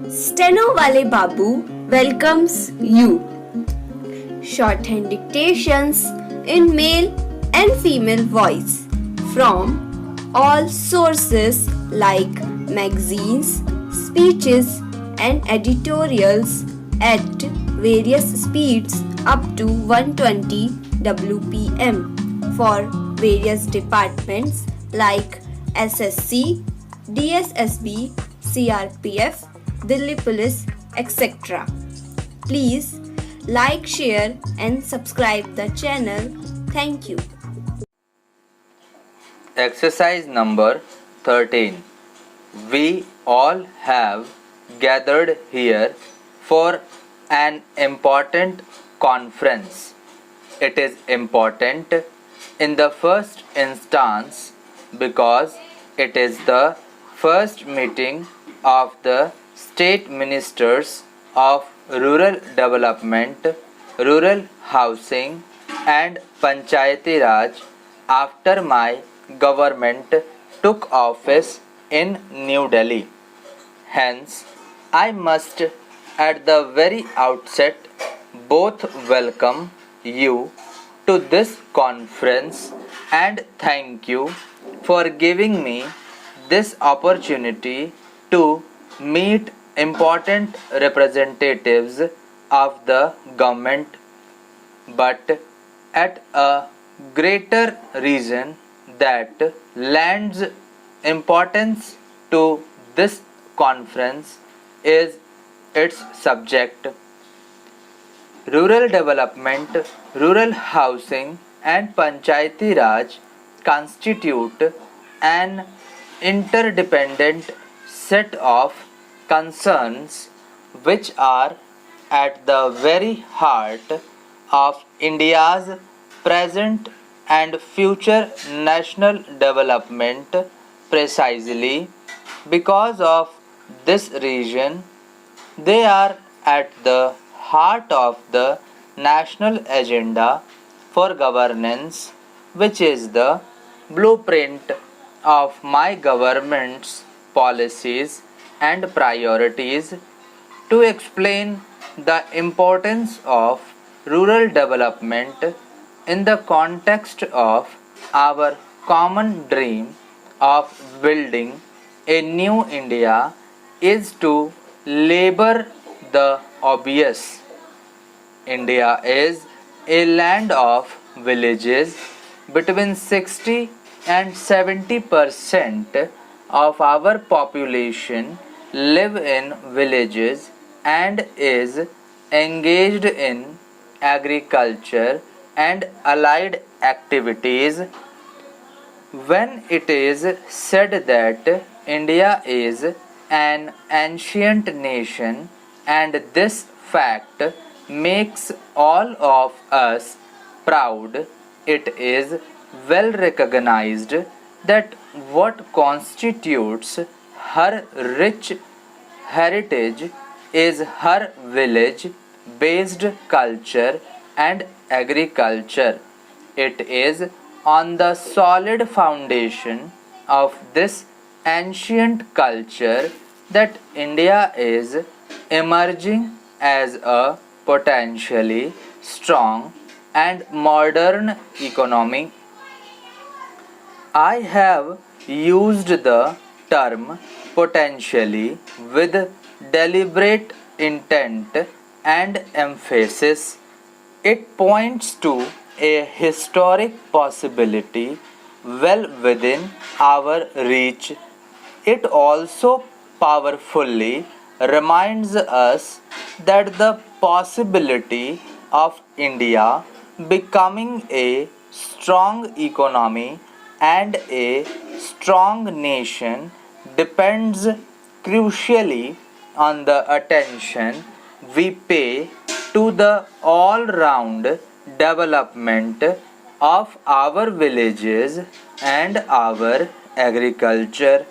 Steno Wale Babu welcomes you. Shorthand dictations in male and female voice from all sources like magazines, speeches, and editorials at various speeds up to 120 WPM for various departments like SSC, DSSB, CRPF, Delhi Police, etc. Please like, share, and subscribe the channel. Thank you. Exercise number 13. We all have gathered here for an important conference. It is important in the first instance because it is the first meeting of the State Ministers of Rural Development, Rural Housing and Panchayati Raj after my government took office in New Delhi. Hence, I must at the very outset both welcome you to this conference and thank you for giving me this opportunity to meet important representatives of the government, but at a greater reason that lends importance to this conference is its subject. Rural development, rural housing and Panchayati Raj constitute an interdependent set of concerns which are at the very heart of India's present and future national development. Precisely because of this reason, they are at the heart of the national agenda for governance, which is the blueprint of my government's policies and priorities. To explain the importance of rural development in the context of our common dream of building a new India is to labor the obvious. India is a land of villages. Between 60 and 70% of our population live in villages and is engaged in agriculture and allied activities. When it is said that India is an ancient nation, and this fact makes all of us proud, it is well recognized that what constitutes her rich heritage is her village based culture and agriculture. It is on the solid foundation of this ancient culture that India is emerging as a potentially strong and modern economy. I have used the term potentially with deliberate intent and emphasis. It points to a historic possibility well within our reach. It also powerfully reminds us that the possibility of India becoming a strong economy and a strong nation depends crucially on the attention we pay to the all round development of our villages and our agriculture.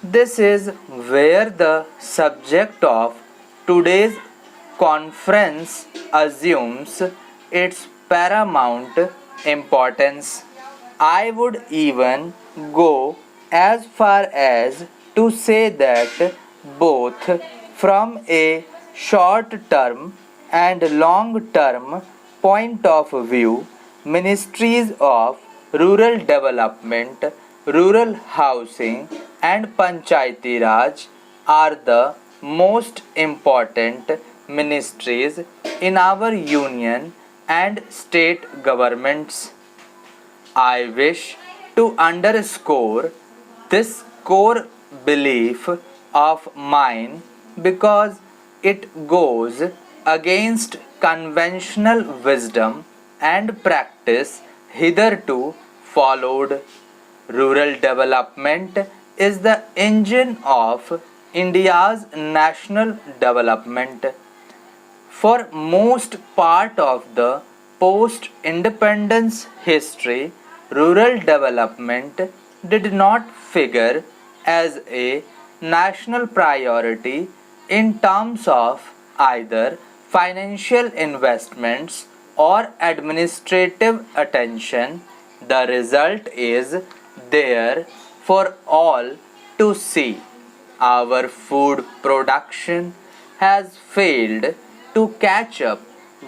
This is where the subject of today's conference assumes its paramount importance. I would even go as far as to say that both from a short term and long term point of view. Ministries of Rural Development, Rural Housing and Panchayati Raj are the most important ministries in our union and state governments. I wish to underscore this core belief of mine because it goes against conventional wisdom and practice hitherto followed. Rural development is the engine of India's national development. For most part of the post independence history, rural development did not figure as a national priority in terms of either financial investments or administrative attention. The result is there for all to see. Our food production has failed to catch up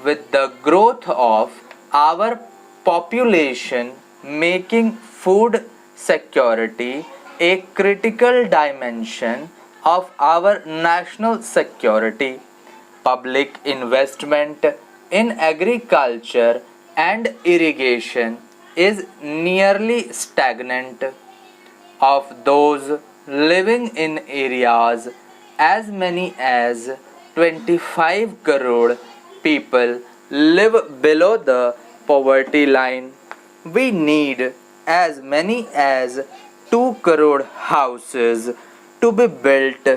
with the growth of our population, making food security a critical dimension of our national security. Public investment in agriculture and irrigation is nearly stagnant. Of those living in areas as many as 25 crore people live below the poverty line. We need as many as 2 crore houses to be built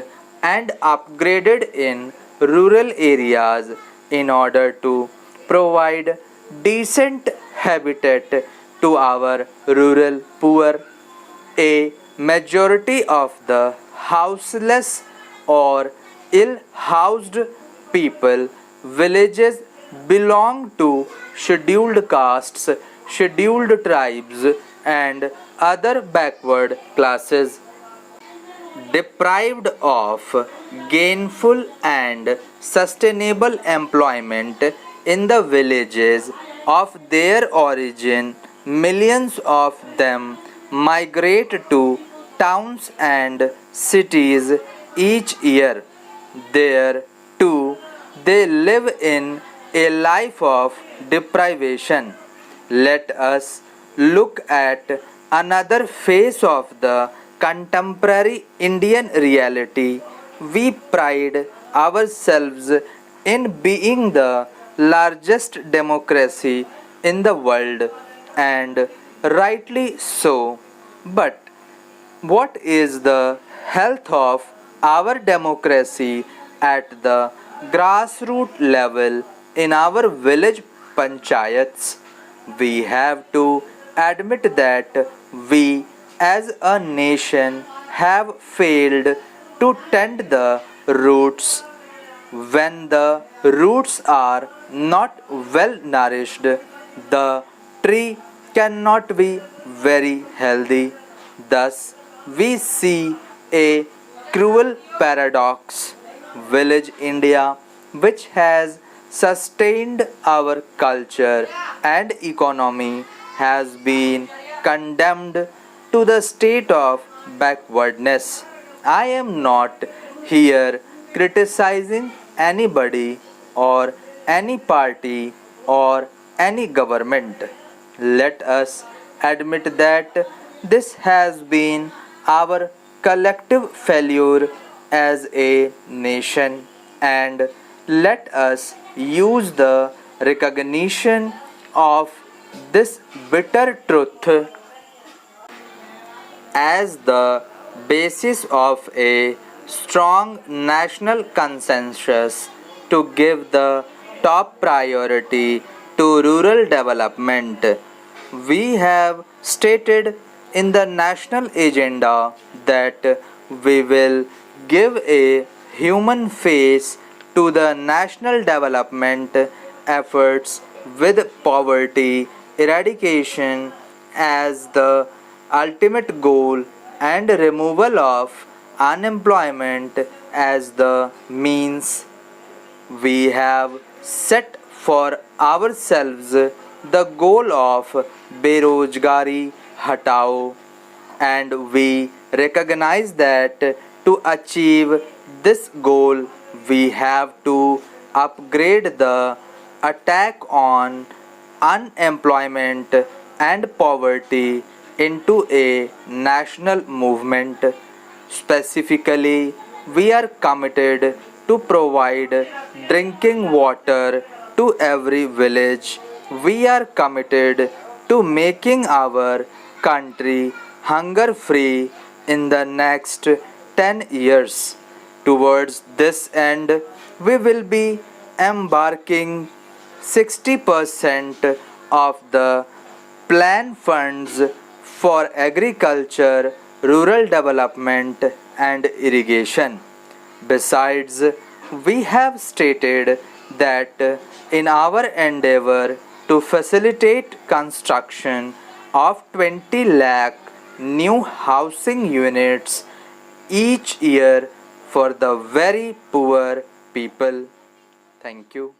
and upgraded in rural areas in order to provide decent habitat to our rural poor. A majority of the houseless or ill housed people villages belong to scheduled castes, scheduled tribes, and other backward classes. Deprived of gainful and sustainable employment in the villages of their origin, millions of them migrate to towns and cities each year. There, too, they live in a life of deprivation. Let us look at another face of the contemporary Indian reality. We pride ourselves in being the largest democracy in the world, and rightly so. But what is the health of our democracy at the grassroots level in our village panchayats? We have to admit that we as a nation have failed to tend the roots. When the roots are not well nourished, the tree cannot be very healthy. Thus, we see a cruel paradox. Village India, which has sustained our culture and economy, has been condemned to the state of backwardness. I am not here criticizing anybody or any party or any government. Let us admit that this has been our collective failure as a nation, and let us use the recognition of this bitter truth as the basis of a strong national consensus to give the top priority to rural development. We have stated in the national agenda that we will give a human face to the national development efforts with poverty eradication as the ultimate goal and removal of unemployment as the means. We have set for ourselves the goal of Berojgari Hatao, and we recognize that to achieve this goal we have to upgrade the attack on unemployment and poverty into a national movement. Specifically, we are committed to provide drinking water to every village. We are committed to making our country hunger free in the next 10 years. Towards this end, we will be embarking 60% of the plan funds for agriculture, rural development, and irrigation. Besides, we have stated that in our endeavor to facilitate construction of 20 lakh new housing units each year for the very poor people. Thank you.